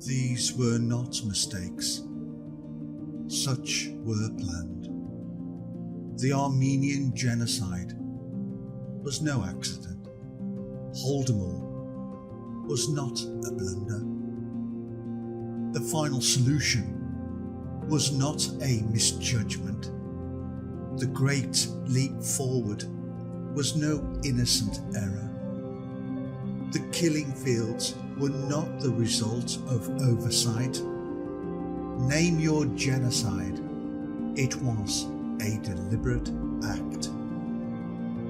These were not mistakes. Such were planned. The Armenian genocide was no accident. Holodomor was not a blunder. The final solution was not a misjudgment. The great leap forward was no innocent error. The killing fields were not the result of oversight. Name your genocide. It was a deliberate act.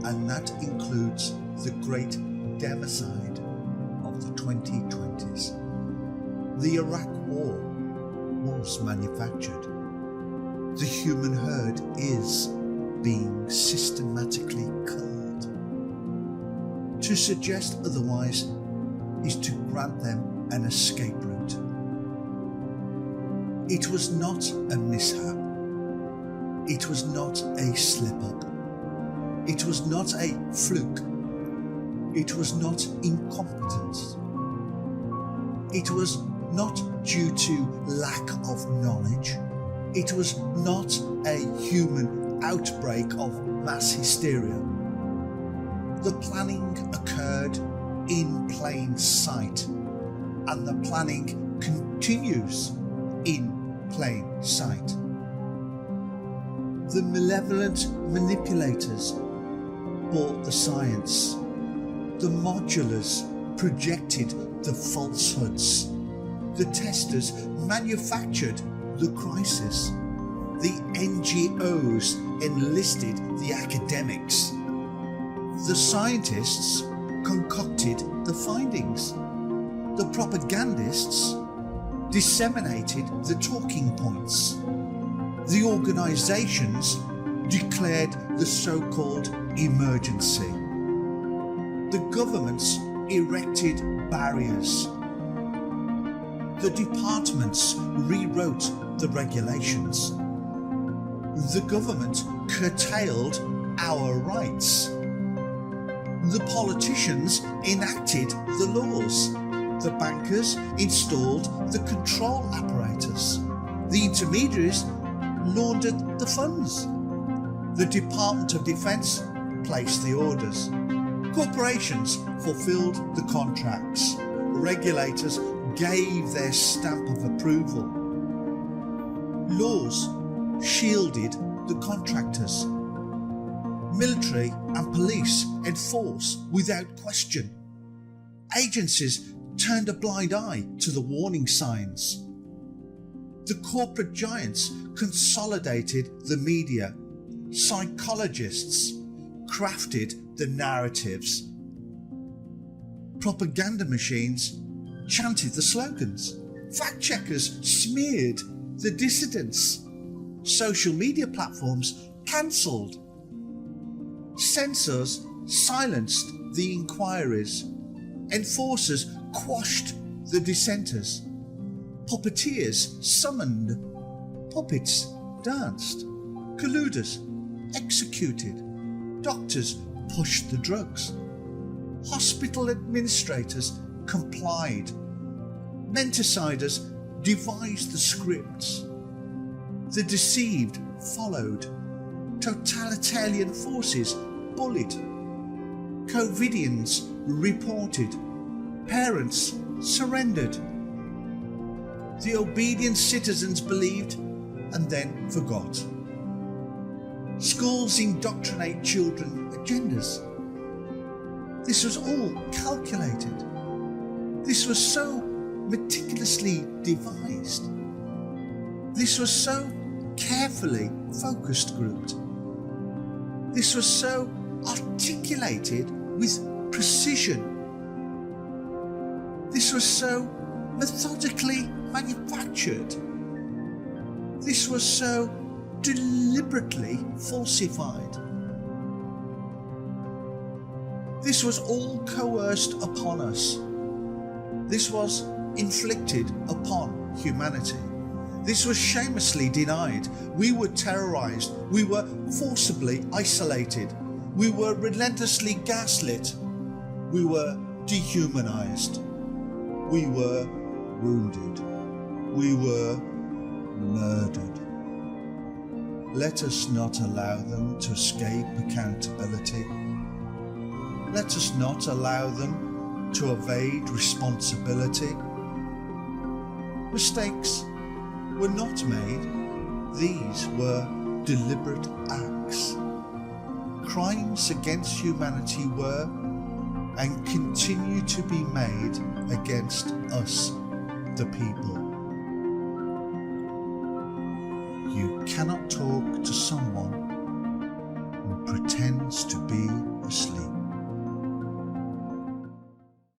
And that includes the great democide of the 2020s. The Iraq War was manufactured. The human herd is being systematically culled. To suggest otherwise is to grant them an escape route. It was not a mishap. It was not a slip-up. It was not a fluke. It was not incompetence. It was not due to lack of knowledge. It was not a human outbreak of mass hysteria. The planning occurred in plain sight, and the planning continues in plain sight. The malevolent manipulators bought the science. The modulars projected the falsehoods. The testers manufactured the crisis. The NGOs enlisted the academics. The scientists concocted the findings. The propagandists disseminated the talking points. The organizations declared the so-called emergency. The governments erected barriers. The departments rewrote the regulations. The government curtailed our rights. The politicians enacted the laws. The bankers installed the control apparatus. The intermediaries laundered the funds. The Department of Defense placed the orders. Corporations fulfilled the contracts. Regulators gave their stamp of approval. Laws shielded the contractors. Military and police enforce without question. Agencies turned a blind eye to the warning signs. The corporate giants consolidated the media. Psychologists crafted the narratives. Propaganda machines chanted the slogans. Fact-checkers smeared the dissidents. Social media platforms cancelled. Censors silenced the inquiries. Enforcers quashed the dissenters. Puppeteers summoned. Puppets danced. Colluders executed. Doctors pushed the drugs. Hospital administrators complied. Menticiders devised the scripts. The deceived followed. Totalitarian forces bullied. Covidians reported. Parents surrendered. The obedient citizens believed and then forgot. Schools indoctrinate children agendas. This was all calculated. This was so meticulously devised. This was so carefully focus grouped. This was so articulated with precision. This was so methodically manufactured. This was so deliberately falsified. This was all coerced upon us. This was inflicted upon humanity. This was shamelessly denied. We were terrorized. We were forcibly isolated. We were relentlessly gaslit. We were dehumanized. We were wounded. We were murdered. Let us not allow them to escape accountability. Let us not allow them to evade responsibility. Mistakes were not made. These were deliberate acts. Crimes against humanity were and continue to be made against us, the people. You cannot talk to someone who pretends to